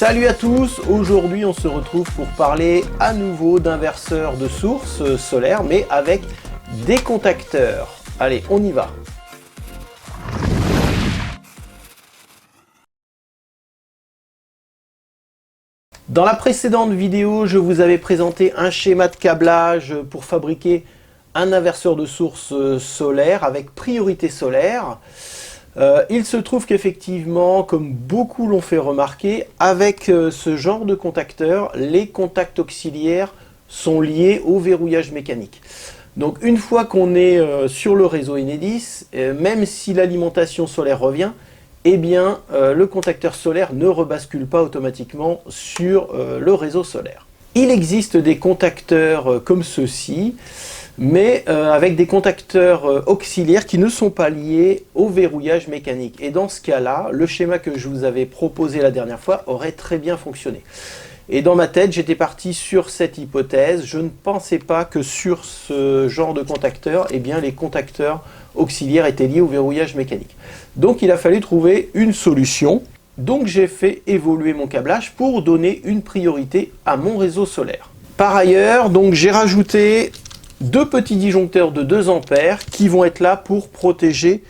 Salut à tous, aujourd'hui on se retrouve pour parler à nouveau d'inverseurs de source solaire mais avec des contacteurs. Allez, on y va. Dans la précédente vidéo, je vous avais présenté un schéma de câblage pour fabriquer un inverseur de source solaire avec priorité solaire. Il se trouve qu'effectivement, comme beaucoup l'ont fait remarquer, avec ce genre de contacteur, les contacts auxiliaires sont liés au verrouillage mécanique. Donc une fois qu'on est sur le réseau Enedis, même si l'alimentation solaire revient, eh bien le contacteur solaire ne rebascule pas automatiquement sur le réseau solaire. Il existe des contacteurs comme ceux-ci, mais avec des contacteurs auxiliaires qui ne sont pas liés au verrouillage mécanique. Et dans ce cas-là, le schéma que je vous avais proposé la dernière fois aurait très bien fonctionné. Et dans ma tête, j'étais parti sur cette hypothèse. Je ne pensais pas que sur ce genre de contacteur, eh bien, les contacteurs auxiliaires étaient liés au verrouillage mécanique. Donc il a fallu trouver une solution. Donc j'ai fait évoluer mon câblage pour donner une priorité à mon réseau solaire. Par ailleurs, donc j'ai rajouté deux petits disjoncteurs de 2 ampères qui vont être là pour protéger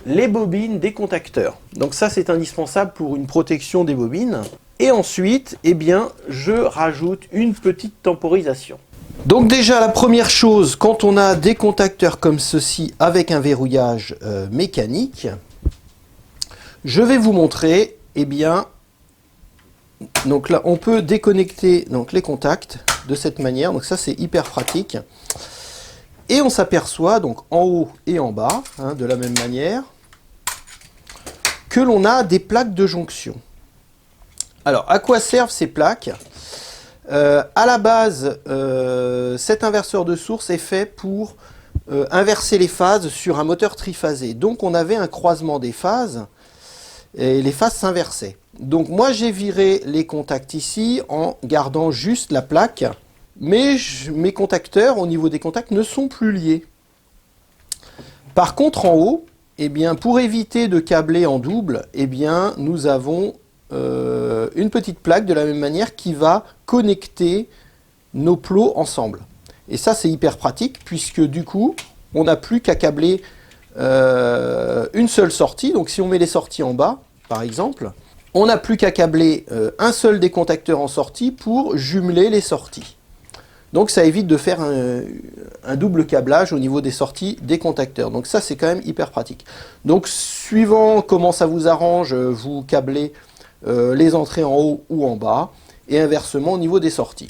les bobines des contacteurs. Donc ça, c'est indispensable pour une protection des bobines. Et ensuite, eh bien, je rajoute une petite temporisation. Donc déjà, la première chose, quand on a des contacteurs comme ceci avec un verrouillage mécanique, je vais vous montrer, eh bien, donc là, on peut déconnecter donc, les contacts de cette manière. Donc ça, c'est hyper pratique. Et on s'aperçoit, donc en haut et en bas, de la même manière, que l'on a des plaques de jonction. Alors, à quoi servent ces plaques? À la base, cet inverseur de source est fait pour inverser les phases sur un moteur triphasé. Donc, on avait un croisement des phases et les phases s'inversaient. Donc, moi, j'ai viré les contacts ici en gardant juste la plaque. Mais mes contacteurs, au niveau des contacts, ne sont plus liés. Par contre, en haut, eh bien, pour éviter de câbler en double, eh bien, nous avons une petite plaque de la même manière qui va connecter nos plots ensemble. Et ça, c'est hyper pratique puisque du coup, on n'a plus qu'à câbler une seule sortie. Donc, si on met les sorties en bas, par exemple, on n'a plus qu'à câbler un seul des contacteurs en sortie pour jumeler les sorties. Donc ça évite de faire un double câblage au niveau des sorties des contacteurs. Donc ça, c'est quand même hyper pratique. Donc suivant comment ça vous arrange, vous câblez les entrées en haut ou en bas, et inversement au niveau des sorties.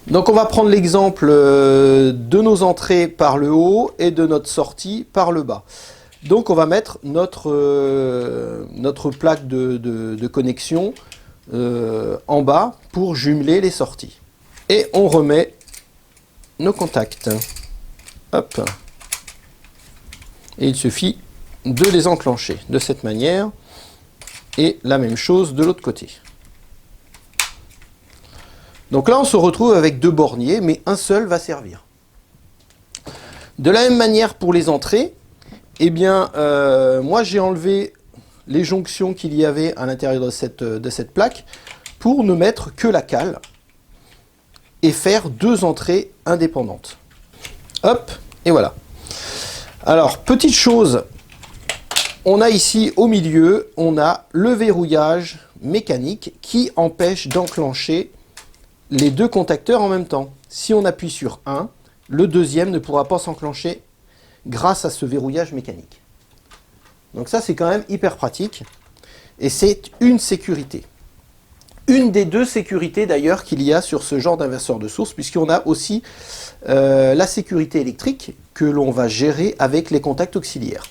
Donc on va prendre l'exemple de nos entrées par le haut et de notre sortie par le bas. Donc on va mettre notre plaque de connexion en bas pour jumeler les sorties. Et on remet nos contacts. Hop. Et il suffit de les enclencher de cette manière. Et la même chose de l'autre côté. Donc là, on se retrouve avec 2 borniers, mais un seul va servir. De la même manière pour les entrées, eh bien, moi j'ai enlevé les jonctions qu'il y avait à l'intérieur de cette plaque pour ne mettre que la cale et faire 2 entrées indépendantes. Hop, et voilà. Alors, petite chose, on a ici au milieu, on a le verrouillage mécanique qui empêche d'enclencher les 2 contacteurs en même temps. Si on appuie sur un, le deuxième ne pourra pas s'enclencher grâce à ce verrouillage mécanique. Donc ça, c'est quand même hyper pratique et c'est une sécurité. Une des 2 sécurités d'ailleurs qu'il y a sur ce genre d'inverseur de source, puisqu'on a aussi la sécurité électrique que l'on va gérer avec les contacts auxiliaires.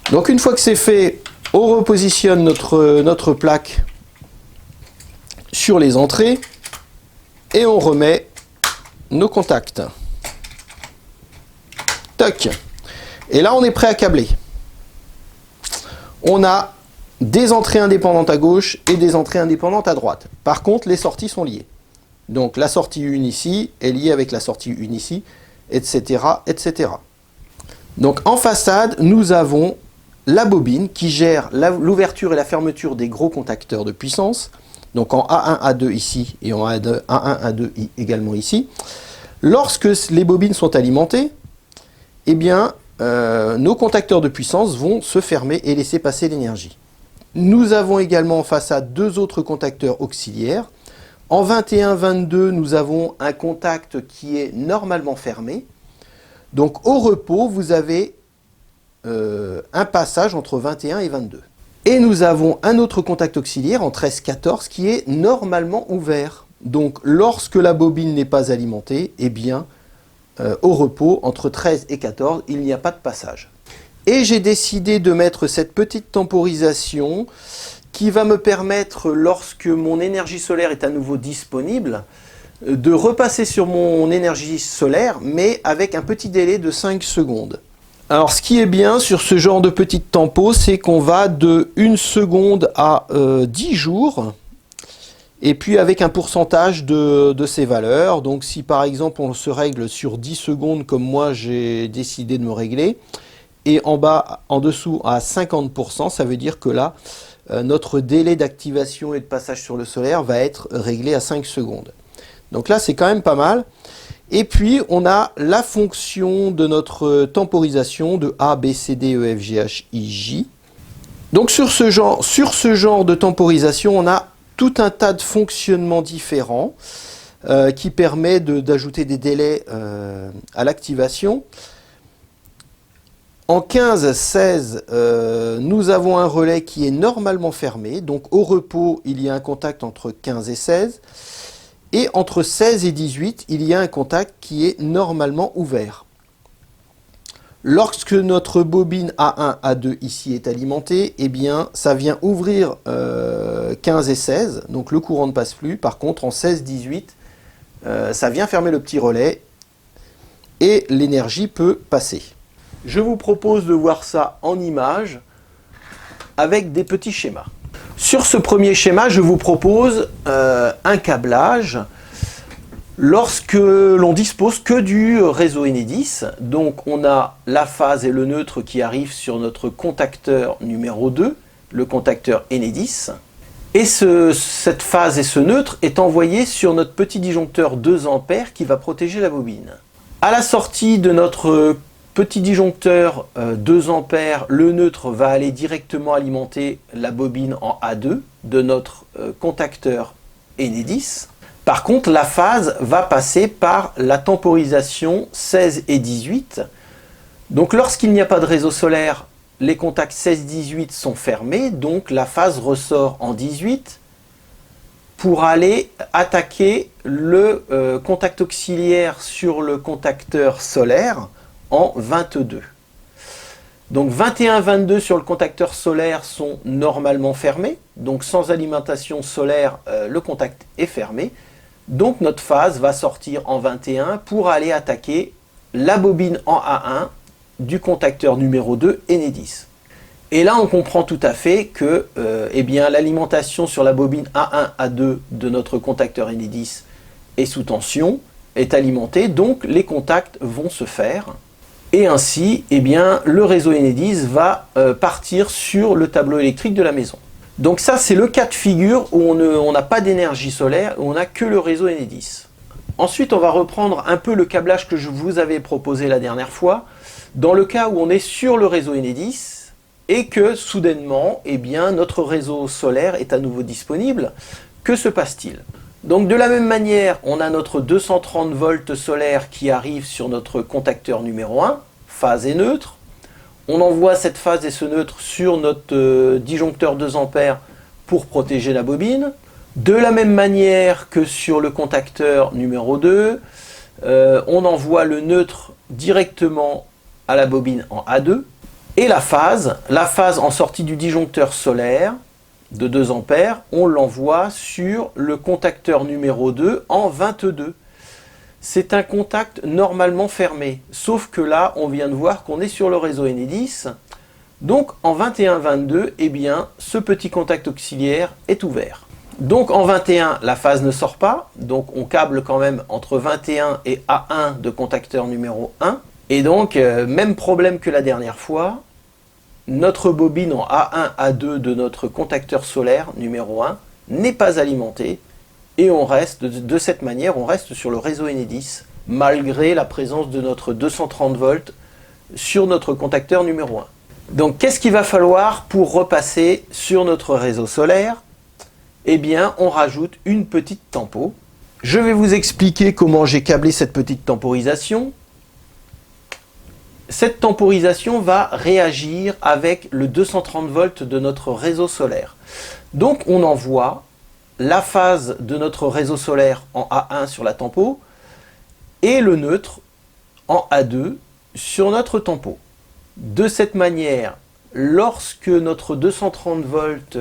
Donc une fois que c'est fait, on repositionne notre plaque sur les entrées et on remet nos contacts. Toc. Et là on est prêt à câbler. On a des entrées indépendantes à gauche et des entrées indépendantes à droite. Par contre, les sorties sont liées. Donc la sortie 1 ici est liée avec la sortie 1 ici, etc., etc. Donc en façade, nous avons la bobine qui gère l'ouverture et la fermeture des gros contacteurs de puissance donc en A1, A2 ici, et en A1, A2 également ici, lorsque les bobines sont alimentées, eh bien, nos contacteurs de puissance vont se fermer et laisser passer l'énergie. Nous avons également en façade deux autres contacteurs auxiliaires. En 21-22, nous avons un contact qui est normalement fermé. Donc au repos, vous avez un passage entre 21 et 22. Et nous avons un autre contact auxiliaire en 13-14 qui est normalement ouvert. Donc lorsque la bobine n'est pas alimentée, eh bien, au repos, entre 13 et 14, il n'y a pas de passage. Et j'ai décidé de mettre cette petite temporisation qui va me permettre, lorsque mon énergie solaire est à nouveau disponible, de repasser sur mon énergie solaire, mais avec un petit délai de 5 secondes. Alors ce qui est bien sur ce genre de petite tempo, c'est qu'on va de 1 seconde à 10 jours, et puis avec un pourcentage de ces valeurs. Donc si par exemple on se règle sur 10 secondes comme moi j'ai décidé de me régler, et en bas, en dessous à 50%, ça veut dire que là, notre délai d'activation et de passage sur le solaire va être réglé à 5 secondes. Donc là c'est quand même pas mal. Et puis on a la fonction de notre temporisation de A, B, C, D, E, F, G, H, I, J. Donc sur ce genre de temporisation, on a tout un tas de fonctionnements différents qui permet d'ajouter des délais à l'activation. En 15-16, nous avons un relais qui est normalement fermé. Donc au repos, il y a un contact entre 15 et 16. Et entre 16 et 18, il y a un contact qui est normalement ouvert. Lorsque notre bobine A1, A2 ici est alimentée, eh bien, ça vient ouvrir 15 et 16, donc le courant ne passe plus. Par contre, en 16, 18, ça vient fermer le petit relais et l'énergie peut passer. Je vous propose de voir ça en image avec des petits schémas. Sur ce premier schéma, je vous propose un câblage lorsque l'on dispose que du réseau Enedis. Donc on a la phase et le neutre qui arrivent sur notre contacteur numéro 2, le contacteur Enedis. Et cette phase et ce neutre est envoyé sur notre petit disjoncteur 2 A qui va protéger la bobine. À la sortie de notre petit disjoncteur 2 A, le neutre va aller directement alimenter la bobine en A2 de notre contacteur Enedis. Par contre, la phase va passer par la temporisation 16 et 18. Donc lorsqu'il n'y a pas de réseau solaire, les contacts 16-18 sont fermés, donc la phase ressort en 18 pour aller attaquer le contact auxiliaire sur le contacteur solaire en 22. Donc 21-22 sur le contacteur solaire sont normalement fermés, donc sans alimentation solaire, le contact est fermé. Donc notre phase va sortir en 21 pour aller attaquer la bobine en A1 du contacteur numéro 2 Enedis. Et là on comprend tout à fait que eh bien, l'alimentation sur la bobine A1, A2 de notre contacteur Enedis est sous tension, est alimentée, donc les contacts vont se faire. Et ainsi, eh bien, le réseau Enedis va partir sur le tableau électrique de la maison. Donc ça, c'est le cas de figure où on n'a pas d'énergie solaire, où on n'a que le réseau Enedis. Ensuite, on va reprendre un peu le câblage que je vous avais proposé la dernière fois. Dans le cas où on est sur le réseau Enedis et que soudainement, eh bien, notre réseau solaire est à nouveau disponible, que se passe-t-il? Donc de la même manière, on a notre 230 volts solaire qui arrive sur notre contacteur numéro 1, phase et neutre. On envoie cette phase et ce neutre sur notre disjoncteur 2 A pour protéger la bobine. De la même manière que sur le contacteur numéro 2, on envoie le neutre directement à la bobine en A2. Et la phase en sortie du disjoncteur solaire de 2 A, on l'envoie sur le contacteur numéro 2 en 22. C'est un contact normalement fermé, sauf que là, on vient de voir qu'on est sur le réseau Enedis. Donc en 21-22, eh bien, ce petit contact auxiliaire est ouvert. Donc en 21, la phase ne sort pas, donc on câble quand même entre 21 et A1 de contacteur numéro 1. Et donc, même problème que la dernière fois, notre bobine en A1, A2 de notre contacteur solaire numéro 1 n'est pas alimenté et on reste de cette manière, on reste sur le réseau Enedis malgré la présence de notre 230 volts sur notre contacteur numéro 1. Donc qu'est-ce qu'il va falloir pour repasser sur notre réseau solaire? Eh bien, on rajoute une petite tempo. Je vais vous expliquer comment j'ai câblé cette petite temporisation. Cette temporisation va réagir avec le 230 volts de notre réseau solaire. Donc on envoie la phase de notre réseau solaire en A1 sur la tempo et le neutre en A2 sur notre tempo. De cette manière, lorsque notre 230 volts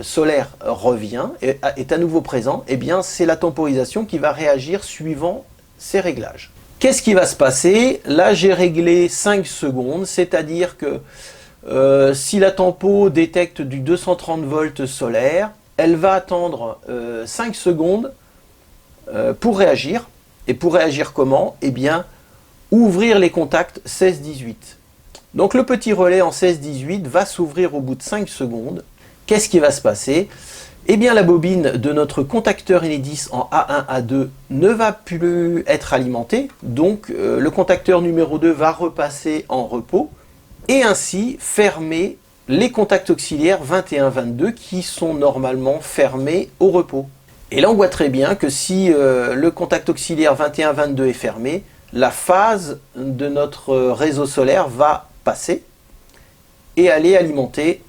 solaire revient, est à nouveau présent, eh bien c'est la temporisation qui va réagir suivant ces réglages. Qu'est-ce qui va se passer? Là j'ai réglé 5 secondes, c'est-à-dire que si la tempo détecte du 230 volts solaire, elle va attendre 5 secondes pour réagir. Et pour réagir comment? Eh bien, ouvrir les contacts 16-18. Donc le petit relais en 16-18 va s'ouvrir au bout de 5 secondes. Qu'est-ce qui va se passer? Eh bien, la bobine de notre contacteur Enedis en A1, A2 ne va plus être alimentée. Donc le contacteur numéro 2 va repasser en repos et ainsi fermer les contacts auxiliaires 21-22 qui sont normalement fermés au repos. Et là on voit très bien que si le contact auxiliaire 21-22 est fermé, la phase de notre réseau solaire va passer et aller alimenter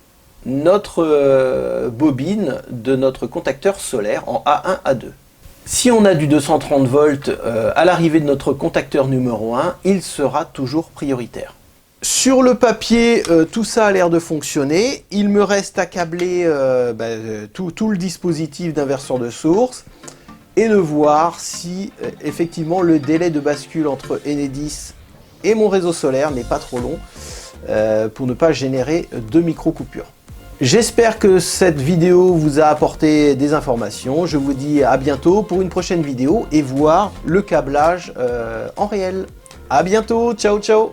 notre bobine de notre contacteur solaire en A1, A2. Si on a du 230 volts à l'arrivée de notre contacteur numéro 1, il sera toujours prioritaire. Sur le papier, tout ça a l'air de fonctionner. Il me reste à câbler tout le dispositif d'inverseur de source et de voir si effectivement le délai de bascule entre Enedis et mon réseau solaire n'est pas trop long pour ne pas générer de micro-coupures. J'espère que cette vidéo vous a apporté des informations. Je vous dis à bientôt pour une prochaine vidéo et voir le câblage en réel. À bientôt, ciao ciao.